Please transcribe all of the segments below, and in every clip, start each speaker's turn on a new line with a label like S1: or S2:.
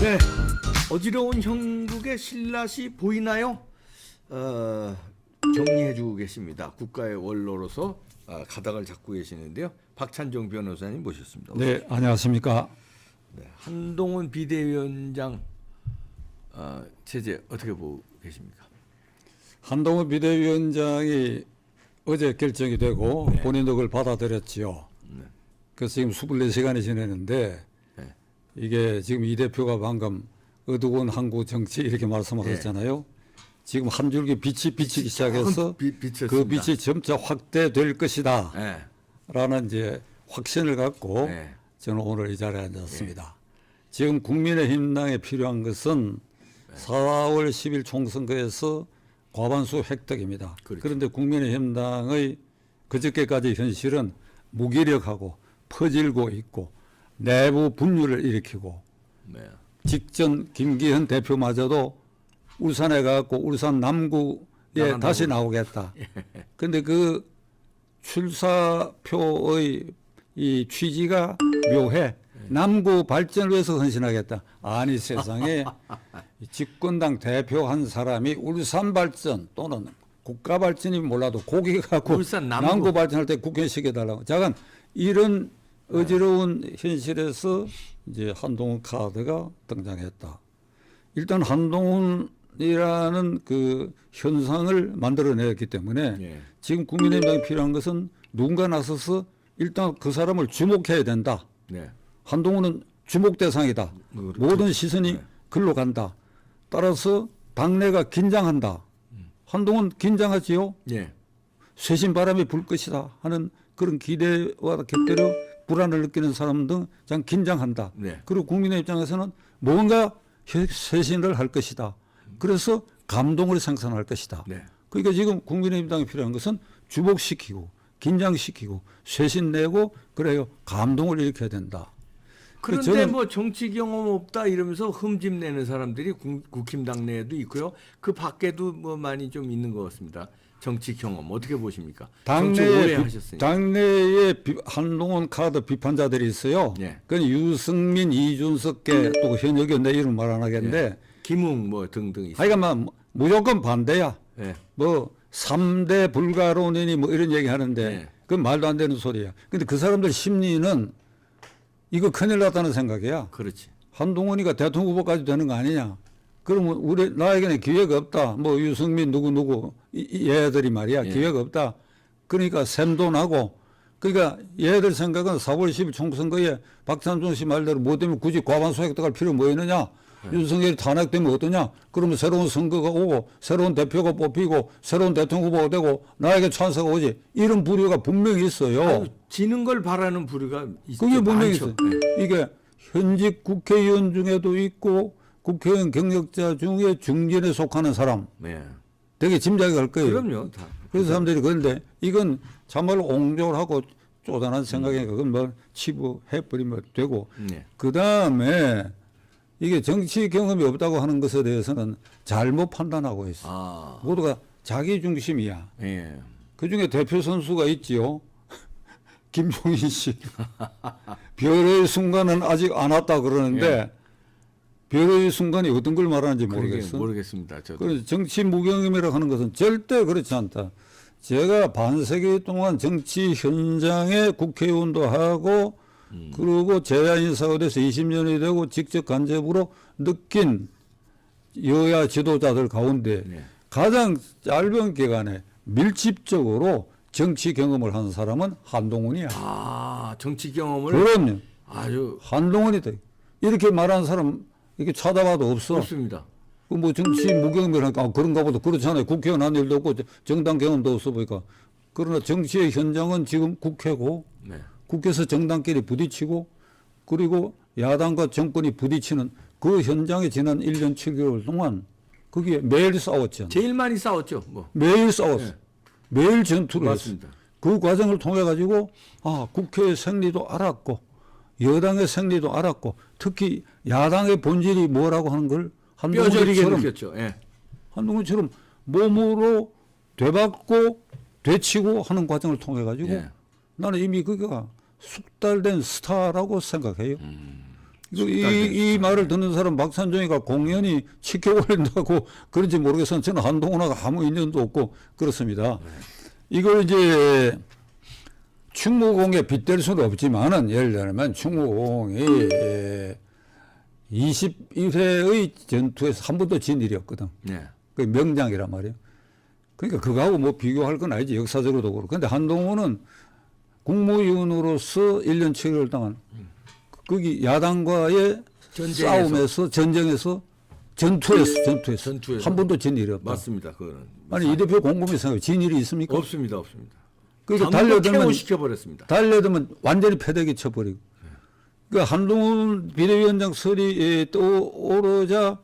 S1: 네, 어지러운 형국의 신라시 보이나요? 정리해주고 계십니다. 국가의 원로로서 가닥을 잡고 계시는데요. 박찬종 변호사님 모셨습니다.
S2: 네, 안녕하십니까.
S1: 네, 한동훈 비대위원장 체제 어떻게 보고 계십니까?
S2: 한동훈 비대위원장이 어제 결정이 되고
S1: 네.
S2: 본인도 그걸 받아들였지요.
S1: 네.
S2: 그래서 지금 24시간이 지났는데
S1: 네.
S2: 이게 지금 이 대표가 방금 어두운 한국 정치 이렇게 말씀하셨잖아요. 지금 한 줄기 빛이 비치기 시작해서
S1: 비쳤습니다.
S2: 그 빛이 점차 확대될 것이다
S1: 네.
S2: 라는 이제 확신을 갖고
S1: 네.
S2: 저는 오늘 이 자리에 앉았습니다. 지금 국민의힘당에 필요한 것은 4월 10일 총선거에서 과반수 획득입니다.
S1: 그렇죠.
S2: 그런데 국민의힘당의 그저께까지 현실은 무기력하고 퍼질고 있고 내부 분열을 일으키고
S1: 네.
S2: 직전 김기현 대표마저도 울산에 가고 울산 남구에
S1: 나간다고.
S2: 다시 나오겠다. 그런데 그 출사표의 이 취지가 묘해. 남구 발전을 위해서 헌신하겠다. 아니 세상에 집권당 대표 한 사람이 울산 발전 또는 국가 발전이 몰라도 고기 갖고
S1: 울산
S2: 남구 발전할 때 국회 시켜달라고. 잠깐 이런 어지러운 현실에서 이제 한동훈 카드가 등장했다. 일단 한동훈이라는 그 현상을 만들어냈기 때문에
S1: 예.
S2: 지금 국민의힘당이 필요한 것은 누군가 나서서 일단 그 사람을 주목해야 된다.
S1: 네.
S2: 한동훈은 주목 대상이다. 모든 시선이 글로 간다. 따라서 당내가 긴장한다. 한동훈 긴장하지요.
S1: 예.
S2: 쇄신 바람이 불 것이다 하는 그런 기대와 곁들여 불안을 느끼는 사람 등 참 긴장한다.
S1: 네.
S2: 그리고 국민의 입장에서는 뭔가 쇄신을 할 것이다. 그래서 감동을 생산할 것이다.
S1: 네.
S2: 그러니까 지금 국민의힘당이 필요한 것은 주목시키고 긴장시키고 쇄신 내고 그래요. 감동을 일으켜야 된다.
S1: 그런데
S2: 저는
S1: 뭐 정치 경험 없다 이러면서 흠집 내는 사람들이 국힘당 내에도 있고요. 그 밖에도 뭐 많이 좀 있는 것 같습니다. 정치 경험 어떻게 보십니까? 정치 오래 하셨으니까.
S2: 당내에 한동훈 카드 비판자들이 있어요.
S1: 예.
S2: 그건 유승민, 이준석계 또 현역이 내 이름 말 안 하겠는데
S1: 김웅 뭐 등등 있어요.
S2: 하여간 뭐 무조건 반대야.
S1: 예.
S2: 뭐 3대 불가론이니 뭐 이런 얘기 하는데
S1: 네.
S2: 그건 말도 안 되는 소리야. 근데 그 사람들 심리는 이거 큰일 났다는 생각이야.
S1: 그렇지.
S2: 한동훈이가 대통령 후보까지 되는 거 아니냐. 그러면 나에게는 기회가 없다. 뭐 유승민 누구 얘들이 말이야.
S1: 예.
S2: 기회가 없다. 그러니까 샘도 나고 그러니까 얘들 생각은 4월 10일 총선거에 박찬종 씨 말대로 뭐 때문에 굳이 과반수 획득할 필요 뭐 있느냐. 윤석열이 탄핵되면 어떠냐? 그러면 새로운 선거가 오고 새로운 대표가 뽑히고 새로운 대통령 후보가 되고 나에게 찬스가 오지. 이런 부류가 분명히 있어요.
S1: 아유, 지는 걸 바라는 부류가 있죠.
S2: 그게 분명히
S1: 많죠.
S2: 있어요. 이게 현직 국회의원 중에도 있고 국회의원 경력자 중에 중진에 속하는 사람
S1: 네.
S2: 되게 짐작이 갈 거예요.
S1: 그럼요. 다.
S2: 그래서 사람들이 그런데 이건 참말로 옹졸하고 쪼잔한 생각이니까 그건 뭐 치부해버리면 되고
S1: 네.
S2: 그다음에 이게 정치 경험이 없다고 하는 것에 대해서는 잘못 판단하고 있어.
S1: 아.
S2: 모두가 자기 중심이야.
S1: 예.
S2: 그중에 대표 선수가 있지요. 김종인 씨. 별의 순간은 아직 안 왔다 그러는데 별의 순간이 어떤 걸 말하는지 모르겠어.
S1: 모르겠습니다. 저도.
S2: 그래서 정치 무경험이라고 하는 것은 절대 그렇지 않다. 제가 반세기 동안 정치 현장에 국회의원도 하고 그리고 제야인사가 돼서 20년이 되고 직접 간접으로 느낀 여야 지도자들 가운데
S1: 네.
S2: 가장 짧은 기간에 밀집적으로 정치 경험을 한 사람은 한동훈이야.
S1: 아, 정치 경험을
S2: 그럼요.
S1: 아주
S2: 한동훈이다. 이렇게 말하는 사람 이렇게 찾아봐도 없어.
S1: 없습니다.
S2: 그 뭐 정치 무경험이라니까 그런가 보다. 그렇잖아요. 국회의원 한 일도 없고 정당 경험도 없어 보니까. 그러나 정치의 현장은 지금 국회고
S1: 네.
S2: 국회에서 정당끼리 부딪히고 그리고 야당과 정권이 부딪히는 그 현장에 지난 1년 7개월 동안 거기에 매일 싸웠잖아요.
S1: 제일 많이 싸웠죠. 뭐.
S2: 매일 싸웠어.
S1: 네.
S2: 매일 전투를 했어.
S1: 맞습니다.
S2: 그 과정을 통해 가지고 국회의 생리도 알았고 여당의 생리도 알았고 특히 야당의 본질이 뭐라고 하는 걸
S1: 뼈저리게 느꼈죠. 예.
S2: 한동훈처럼 몸으로 되받고 되치고 하는 과정을 통해 가지고
S1: 예.
S2: 나는 이미 그가 숙달된 스타라고 생각해요. 이 말을 듣는 사람 박찬종이가 공연히 지켜올린다고 그런지 모르겠어요. 저는 한동훈하고 아무 인연도 없고 그렇습니다. 이걸 이제 충무공에 빗댈 수는 없지만은 예를 들면 충무공이 21회의 전투에서 한 번도 진 일이 없거든.
S1: 네.
S2: 그 명장이란 말이에요. 그러니까 그거하고 뭐 비교할 건 아니지. 역사적으로도 그렇고. 근데 한동훈은 국무위원으로서 1년 7개월 동안 거기 야당과의 싸움에서 전쟁에서 전투에서 한 번도 진 일이 없다.
S1: 맞습니다. 그거는.
S2: 아니 이 대표 곰곰이 생각해. 진 일이 있습니까?
S1: 없습니다. 없습니다.
S2: 그러니까
S1: 달려들면 시켜버렸습니다.
S2: 달려들면 완전히 패대기 쳐버리고. 그러니까 한동훈 비대위원장 설이 떠오르자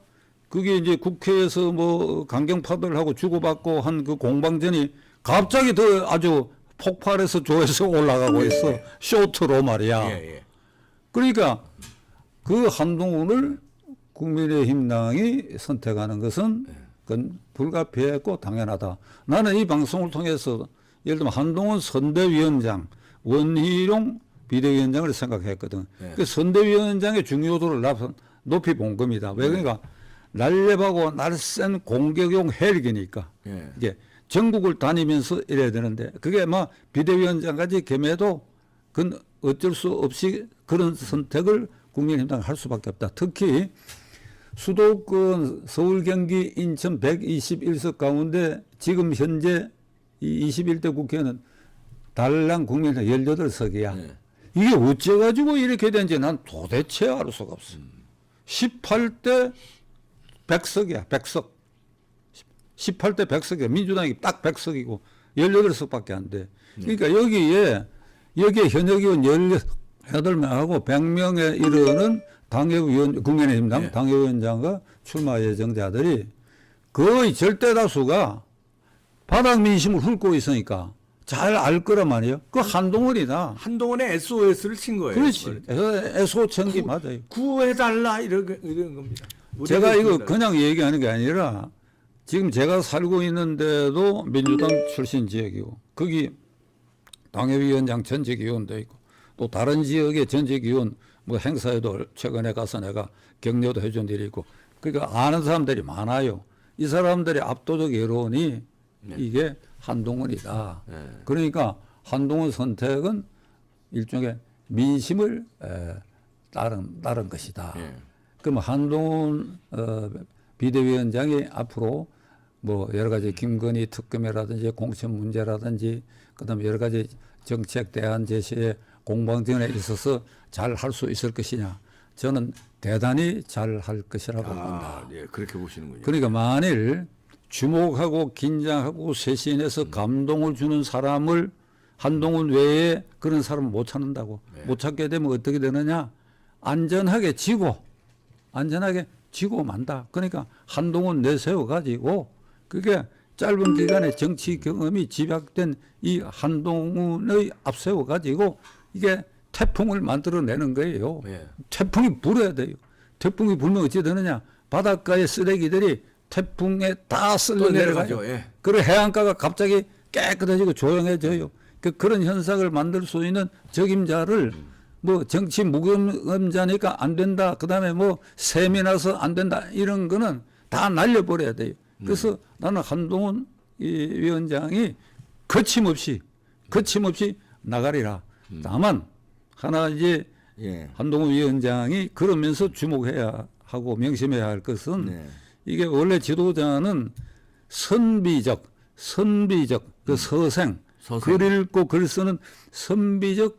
S2: 그게 이제 국회에서 뭐 강경파들하고 주고받고 한 그 공방전이 갑자기 더 아주 폭발해서 조회수가 올라가고 있어. 쇼트로 말이야.
S1: 예.
S2: 그러니까 그 한동훈을 국민의힘당이 선택하는 것은 그건 불가피했고 당연하다. 나는 이 방송을 통해서 예를 들면 한동훈 선대위원장, 원희룡 비대위원장을 생각했거든. 그 선대위원장의 중요도를 높이 본 겁니다. 왜 그러니까 날렵하고 날쌘 공격용 헬기니까 이게 전국을 다니면서 이래야 되는데 그게 막 비대위원장까지 겸해도 그건 어쩔 수 없이 그런 선택을 국민의힘당이 할 수밖에 없다. 특히 수도권 서울, 경기, 인천 121석 가운데 지금 현재 이 21대 국회는 달랑 국민의힘 18석이야. 이게 어째가지고 이렇게 된지 난 도대체 알 수가 없어. 18대 100석이야, 100석. 18대 100석이야. 민주당이 딱 100석이고 18석밖에 안 돼. 그러니까 여기에 현역 의원 18명하고 100명에 이르는 당협위원, 국민의힘당 당협위원장과 출마 예정자들이 거의 절대 다수가 바닥 민심을 훑고 있으니까 잘 알 거란 말이에요. 그 한동훈이다.
S1: 한동훈의 SOS를 친 거예요.
S2: 그렇지. SO 천기 맞아요.
S1: 구해달라 이런 겁니다.
S2: 제가 이거 그냥 얘기하는 게 아니라 지금 제가 살고 있는데도 민주당 출신 지역이고 거기 당협위원장 전직위원도 있고 또 다른 지역의 전직위원 뭐 행사에도 최근에 가서 내가 격려도 해준 일이 있고 그러니까 아는 사람들이 많아요. 이 사람들의 압도적 여론이 이게 한동훈이다. 그러니까 한동훈 선택은 일종의 민심을 따른 것이다. 그럼 한동훈 비대위원장이 앞으로 뭐 여러 가지 김건희 특검이라든지 공천 문제라든지 그다음에 여러 가지 정책 대안 제시에 공방전에 있어서 잘 할 수 있을 것이냐? 저는 대단히 잘 할 것이라고 본다.
S1: 예, 그렇게 보시는군요.
S2: 그러니까 만일 주목하고 긴장하고 쇄신해서 감동을 주는 사람을 한동훈 외에 그런 사람을 못 찾는다고. 못 찾게 되면 어떻게 되느냐? 안전하게 지고 만다. 그러니까 한동훈 내세워 가지고 그게 짧은 기간에 정치 경험이 집약된 이 한동훈의 앞세워 가지고 이게 태풍을 만들어내는 거예요. 태풍이 불어야 돼요. 태풍이 불면 어찌 되느냐? 바닷가의 쓰레기들이 태풍에 다 쓸려 내려가죠. 그리고 해안가가 갑자기 깨끗해지고 조용해져요. 그런 현상을 만들 수 있는 적임자를 뭐 정치 무경험자니까 안 된다. 그다음에 뭐 셈이 나서 안 된다. 이런 거는 다 날려버려야 돼요. 그래서 나는 한동훈 위원장이 거침없이 나가리라. 다만 하나 이제 한동훈 위원장이 그러면서 주목해야 하고 명심해야 할 것은 이게 원래 지도자는 선비적 그 서생. 글 읽고 글 쓰는 선비적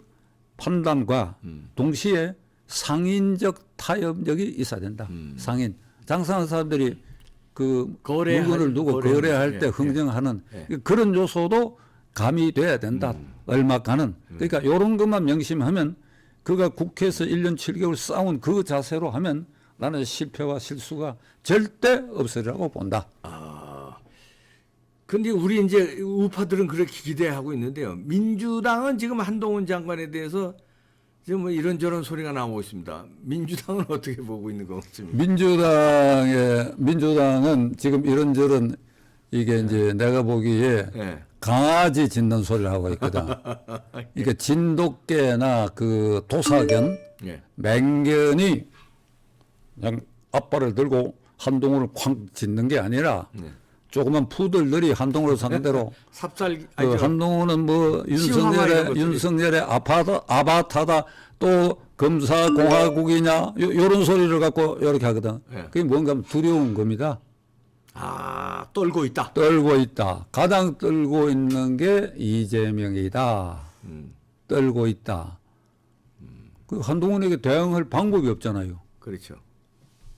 S2: 판단과 동시에 상인적 타협력이 있어야 된다. 상인. 장사하는 사람들이 그 물건을 두고 거래할 때 흥정하는 그런 요소도 가미돼야 된다. 얼마가는. 그러니까 이런 것만 명심하면 그가 국회에서 1년 7개월 싸운 그 자세로 하면 나는 실패와 실수가 절대 없으리라고 본다.
S1: 근데 우리 이제 우파들은 그렇게 기대하고 있는데요. 민주당은 지금 한동훈 장관에 대해서 지금 뭐 이런저런 소리가 나오고 있습니다. 민주당은 어떻게 보고 있는 것 같습니까?
S2: 민주당은 지금 이런저런 이게 이제 내가 보기에 강아지 짖는 소리를 하고 있거든. 그러니까 진돗개나 그 도사견, 맹견이 그냥 앞발을 들고 한동훈을 쾅 짓는 게 아니라
S1: 네.
S2: 조그만 푸들들이 한동훈을 상대로
S1: 삽살
S2: 그 한동훈은 뭐
S1: 시화마 이런 것들이.
S2: 윤석열의 아바타다 또 검사공화국이냐 요런 소리를 갖고 이렇게 하거든.
S1: 네.
S2: 그게 뭔가 하면 두려운 겁니다.
S1: 아, 떨고 있다.
S2: 떨고 있다. 가장 떨고 있는 게 이재명이다. 떨고 있다. 그 한동훈에게 대응할 방법이 없잖아요.
S1: 그렇죠.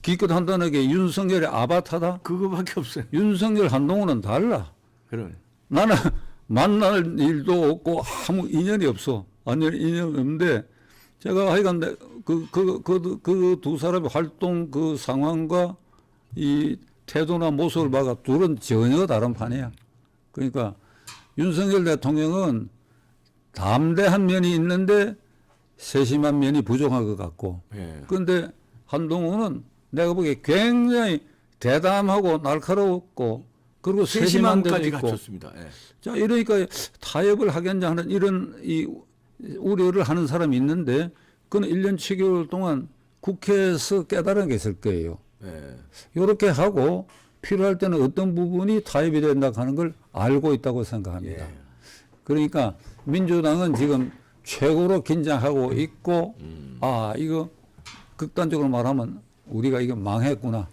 S2: 기껏 한다는게 윤석열의 아바타다.
S1: 그거밖에 없어요.
S2: 윤석열 한동훈은 달라.
S1: 그런.
S2: 나는 만날 일도 없고 아무 인연이 없어. 완전 인연이 없는데 제가 하여간 그 두 사람의 활동 그 상황과 이 태도나 모습을 봐가 둘은 전혀 다른 판이야. 그러니까 윤석열 대통령은 담대한 면이 있는데 세심한 면이 부족한 것 같고.
S1: 예.
S2: 그런데 한동훈은 내가 보기에 굉장히 대담하고 날카롭고 그리고 세심한 데도
S1: 세심함까지
S2: 있고.
S1: 갖췄습니다. 예.
S2: 자, 이러니까 타협을 하겠냐 하는 이런 이 우려를 하는 사람이 있는데 그는 1년 7개월 동안 국회에서 깨달은 게 있을 거예요.
S1: 예.
S2: 이렇게 하고 필요할 때는 어떤 부분이 타협이 된다 하는 걸 알고 있다고 생각합니다.
S1: 예.
S2: 그러니까 민주당은 지금 최고로 긴장하고 있고 아, 이거 극단적으로 말하면 우리가 이거 망했구나.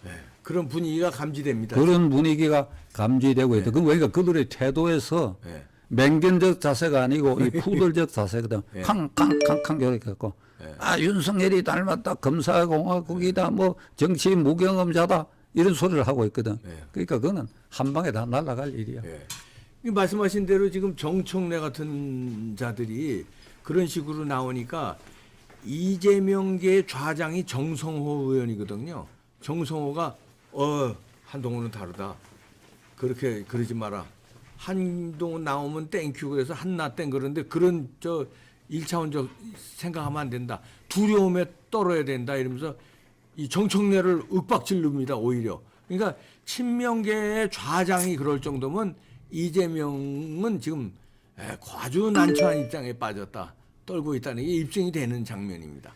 S1: 예. 그런 분위기가 감지됩니다.
S2: 그런 분위기가 감지되고 있다. 그러니까 그들의 태도에서
S1: 예.
S2: 맹견적 자세가 아니고 이 푸들적 자세거든.
S1: 예.
S2: 캉캉캉캉 이렇게 갖고
S1: 예.
S2: 아 윤석열이 닮았다. 검사공화국이다. 뭐 정치 무경험자다. 이런 소리를 하고 있거든.
S1: 예.
S2: 그러니까 그거는 한 방에 다 날아갈 일이야.
S1: 예. 이 말씀하신 대로 지금 정청래 같은 자들이 그런 식으로 나오니까 이재명계의 좌장이 정성호 의원이거든요. 정성호가 한동훈은 다르다. 그렇게 그러지 마라. 한동훈 나오면 땡큐 그래서 한나 땡 그러는데 그런 저 1차원적 생각하면 안 된다. 두려움에 떨어야 된다 이러면서 이 정청래를 윽박질릅니다 오히려. 그러니까 친명계의 좌장이 그럴 정도면 이재명은 지금 과주난처한 입장에 빠졌다. 떨고 있다는 게 입증이 되는 장면입니다.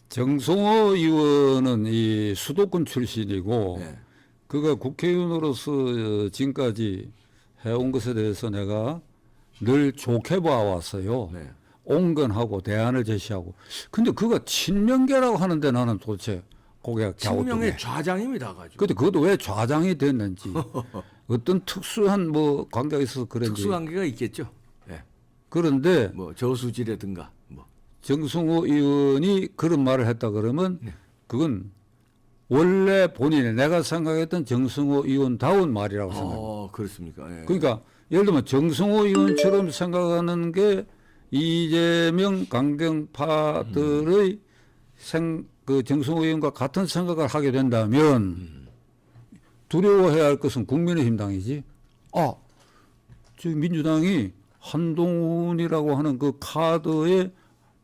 S2: 정성호 의원은 이 수도권 출신이고
S1: 네.
S2: 그가 국회의원으로서 지금까지 해온 것에 대해서 내가 늘 좋게 봐왔어요.
S1: 네.
S2: 온건하고 대안을 제시하고. 근데 그가 친명계라고 하는데 나는 도대체 고개가 갸우뚱해.
S1: 친명의 좌장입니다. 가지고.
S2: 근데 그것도 왜 좌장이 됐는지 어떤 특수한 뭐 관계가 있어서 그런지.
S1: 특수관계가 있겠죠. 네.
S2: 그런데
S1: 뭐 저수지라든가 뭐.
S2: 정승호 의원이 그런 말을 했다 그러면 그건 원래 본인이 내가 생각했던 정승호 의원다운 말이라고 생각합니다.
S1: 그렇습니까? 예.
S2: 그러니까 예를 들면 정승호 의원처럼 생각하는 게 이재명 강경파들의 그 정승호 의원과 같은 생각을 하게 된다면 두려워해야 할 것은 국민의힘당이지. 아, 지금 민주당이 한동훈이라고 하는 그 카드의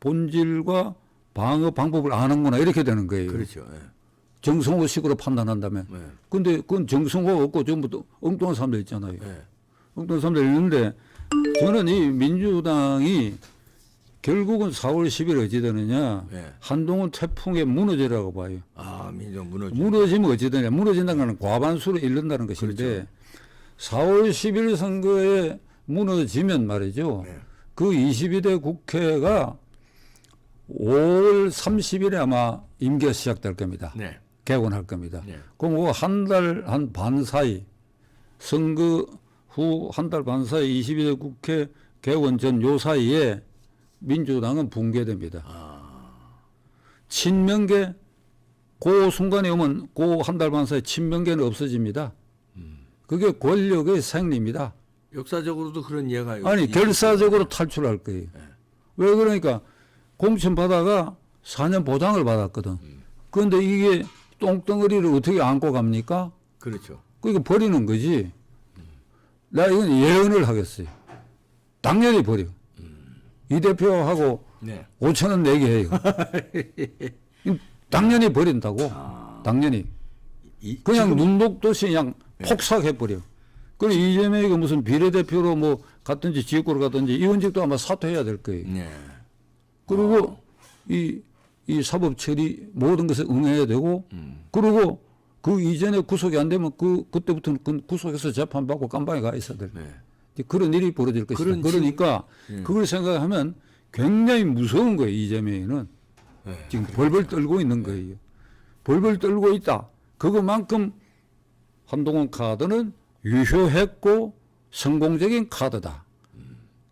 S2: 본질과 방어 방법을 아는구나 이렇게 되는 거예요.
S1: 그렇죠. 예.
S2: 정성호식으로 판단한다면.
S1: 네.
S2: 근데 그건 정성호가 없고 전부 다 엉뚱한 사람들 있잖아요.
S1: 예.
S2: 엉뚱한 사람들 있는데 저는 이 민주당이 결국은 4월 10일 어찌 되느냐.
S1: 예.
S2: 한동훈 태풍에 무너지라고 봐요.
S1: 아, 민주당 무너지.
S2: 무너지면 어찌 되냐. 무너진다는 것은 과반수를 잃는다는 것인데
S1: 그렇죠.
S2: 4월 10일 선거에 무너지면 말이죠.
S1: 네.
S2: 그 22대 국회가 5월 30일에 아마 임기가 시작될 겁니다.
S1: 네.
S2: 개원할 겁니다.
S1: 네.
S2: 그럼 그 한 달 한 반 사이 선거 후 한 달 반 사이 22대 국회 개원 전 요 사이에 민주당은 붕괴됩니다. 친명계 그 순간에 오면 그 한 달 반 사이 친명계는 없어집니다. 그게 권력의 생리입니다.
S1: 역사적으로도 그런 예가
S2: 아니 결사적으로 탈출할 거예요. 왜 그러니까 공천 받아가 4년 보장을 받았거든. 그런데 이게 똥덩어리를 어떻게 안고 갑니까?
S1: 그렇죠.
S2: 그러니까 버리는 거지. 나 이건 예언을 하겠어요. 당연히 버려. 이 대표하고
S1: 네.
S2: 5천 원 내게 해요. 당연히 버린다고. 당연히. 그냥
S1: 지금-
S2: 눈 녹듯이 그냥 폭삭해버려. 그리고 이재명이 무슨 비례대표로 뭐 갔든지 지역구로 갔든지 의원직도 아마 사퇴해야 될 거예요.
S1: 네.
S2: 그리고 이 이 사법 처리 모든 것에 응해야 되고 그리고 그 이전에 구속이 안 되면 그때부터는 구속해서 재판받고 감방에 가 있어야 될
S1: 네.
S2: 그런 일이 벌어질 것이다. 그러니까 그걸 생각하면 굉장히 무서운 거예요. 이재명이는
S1: 네.
S2: 지금 벌벌 떨고 있는 거예요. 벌벌 떨고 있다. 그것만큼 한동훈 카드는 유효했고 성공적인 카드다.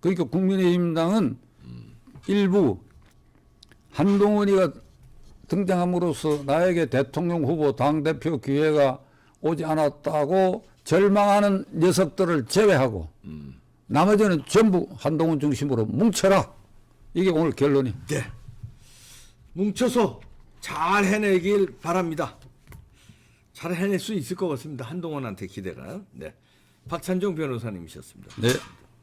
S2: 그러니까 국민의힘당은 일부 한동훈이가 등장함으로써 나에게 대통령 후보 당대표 기회가 오지 않았다고 절망하는 녀석들을 제외하고 나머지는 전부 한동훈 중심으로 뭉쳐라. 이게 오늘 결론이.
S1: 네. 뭉쳐서 잘 해내길 바랍니다. 잘 해낼 수 있을 것 같습니다. 한동훈한테 기대가. 네. 박찬종 변호사님이셨습니다.
S2: 네.